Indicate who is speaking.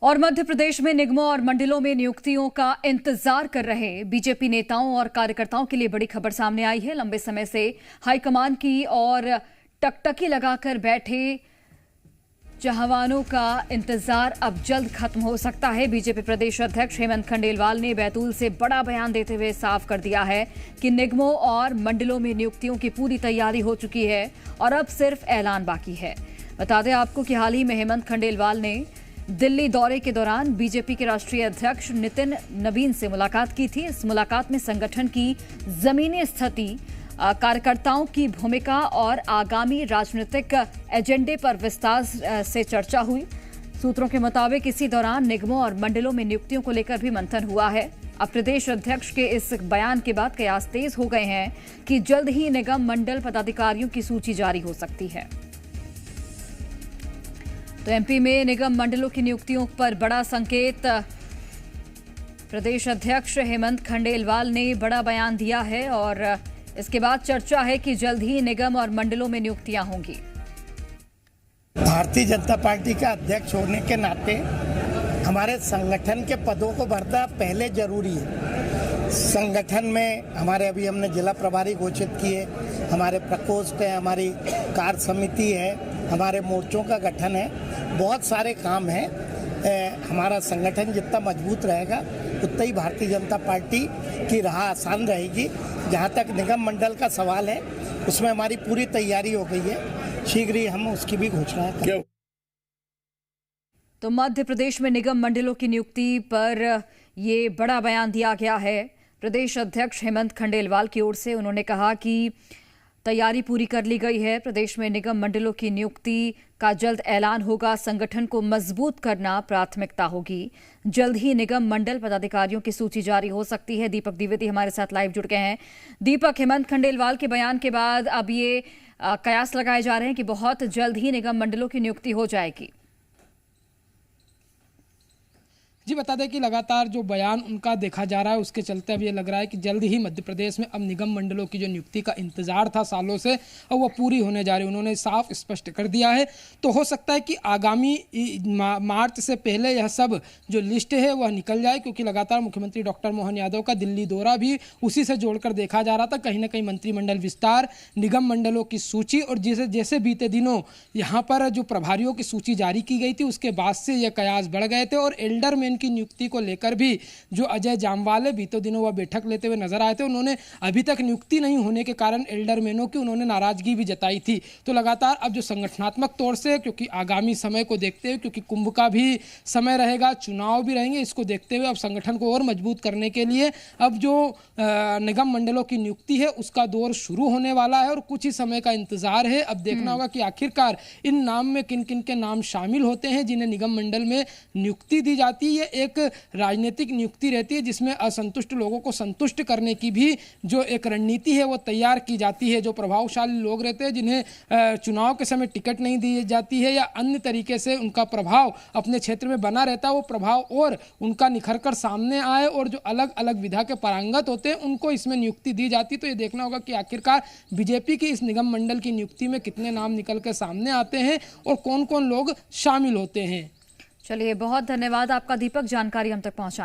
Speaker 1: और मध्य प्रदेश में निगमों और मंडलों में नियुक्तियों का इंतजार कर रहे बीजेपी नेताओं और कार्यकर्ताओं के लिए बड़ी खबर सामने आई है। लंबे समय से हाईकमान की और टकटकी लगाकर बैठे जहावानों का इंतजार अब जल्द खत्म हो सकता है। बीजेपी प्रदेश अध्यक्ष हेमंत खंडेलवाल ने बैतूल से बड़ा बयान देते हुए साफ कर दिया है कि निगमों और मंडलों में नियुक्तियों की पूरी तैयारी हो चुकी है और अब सिर्फ ऐलान बाकी है। बता दें आपको कि हाल ही में हेमंत खंडेलवाल ने दिल्ली दौरे के दौरान बीजेपी के राष्ट्रीय अध्यक्ष नितिन नवीन से मुलाकात की थी। इस मुलाकात में संगठन की जमीनी स्थिति, कार्यकर्ताओं की भूमिका और आगामी राजनीतिक एजेंडे पर विस्तार से चर्चा हुई। सूत्रों के मुताबिक इसी दौरान निगमों और मंडलों में नियुक्तियों को लेकर भी मंथन हुआ है। अब प्रदेश अध्यक्ष के इस बयान के बाद कयास तेज हो गए हैं कि जल्द ही निगम मंडल पदाधिकारियों की सूची जारी हो सकती है। तो एमपी में निगम मंडलों की नियुक्तियों पर बड़ा संकेत। प्रदेश अध्यक्ष हेमंत खंडेलवाल ने बड़ा बयान दिया है और इसके बाद चर्चा है कि जल्द ही निगम और मंडलों में नियुक्तियां होंगी।
Speaker 2: भारतीय जनता पार्टी का अध्यक्ष होने के नाते हमारे संगठन के पदों को भरना पहले जरूरी है। संगठन में हमारे अभी हमने जिला प्रभारी घोषित किए, हमारे प्रकोष्ठ है, हमारी कार्य समिति है, हमारे मोर्चों का गठन है, बहुत सारे काम हैं। हमारा संगठन जितना मजबूत रहेगा उतना ही भारतीय जनता पार्टी की राह आसान रहेगी। जहाँ तक निगम मंडल का सवाल है उसमें हमारी पूरी तैयारी हो गई है, शीघ्र ही हम उसकी भी घोषणा करेंगे।
Speaker 1: तो मध्य प्रदेश में निगम मंडलों की नियुक्ति पर ये बड़ा बयान दिया गया है प्रदेश अध्यक्ष हेमंत खंडेलवाल की ओर से। उन्होंने कहा कि तैयारी पूरी कर ली गई है। प्रदेश में निगम मंडलों की नियुक्ति का जल्द ऐलान होगा। संगठन को मजबूत करना प्राथमिकता होगी। जल्द ही निगम मंडल पदाधिकारियों की सूची जारी हो सकती है। दीपक द्विवेदी हमारे साथ लाइव जुड़ गए हैं। दीपक, हेमंत खंडेलवाल के बयान के बाद अब ये कयास लगाए जा रहे हैं कि बहुत जल्द ही निगम मंडलों की नियुक्ति हो जाएगी।
Speaker 3: जी, बता दें कि लगातार जो बयान उनका देखा जा रहा है उसके चलते अब ये लग रहा है कि जल्द ही मध्य प्रदेश में अब निगम मंडलों की जो नियुक्ति का इंतजार था सालों से, अब वो पूरी होने जा रही है। उन्होंने साफ स्पष्ट कर दिया है। तो हो सकता है कि आगामी मार्च से पहले यह सब जो लिस्ट है वह निकल जाए, क्योंकि लगातार मुख्यमंत्री डॉक्टर मोहन यादव का दिल्ली दौरा भी उसी से जोड़कर देखा जा रहा था। कहीं ना कहीं मंत्रिमंडल विस्तार, निगम मंडलों की सूची और जैसे बीते दिनों यहाँ पर जो प्रभारियों की सूची जारी की गई थी उसके बाद से यह कयास बढ़ गए थे। और एल्डरमैन की नियुक्ति को लेकर भी जो अजय जामवाल है बीते दिनों वह बैठक लेते हुए नजर आए थे। उन्होंने अभी तक नियुक्ति नहीं होने के कारण एल्डरमैनों की उन्होंने नाराजगी भी जताई थी। तो लगातार अब जो संगठनात्मक तौर से, क्योंकि आगामी समय को देखते हुए, क्योंकि कुंभ का भी समय रहेगा, चुनाव भी रहेंगे, इसको देखते हुए अब संगठन को और मजबूत करने के लिए अब जो निगम मंडलों की नियुक्ति है उसका दौर शुरू होने वाला है और कुछ ही समय का इंतजार है। अब देखना होगा कि आखिरकार इन नाम में किन किन के नाम शामिल होते हैं जिन्हें निगम मंडल में नियुक्ति दी जाती है। एक राजनीतिक नियुक्ति रहती है जिसमें असंतुष्ट लोगों को संतुष्ट करने की भी जो एक रणनीति है वो तैयार की जाती है। जो प्रभावशाली लोग रहते हैं जिन्हें चुनाव के समय टिकट नहीं दी जाती है या अन्य तरीके से उनका प्रभाव अपने क्षेत्र में बना रहता है, वो प्रभाव और उनका निखर कर सामने आए और जो अलग अलग विधा के पारंगत होते हैं उनको इसमें नियुक्ति दी जाती है। तो ये देखना होगा कि आखिरकार बीजेपी की इस निगम मंडल की नियुक्ति में कितने नाम निकल कर सामने आते हैं और कौन कौन लोग शामिल होते हैं।
Speaker 1: चलिए, बहुत धन्यवाद आपका दीपक, जानकारी हम तक पहुंचाने।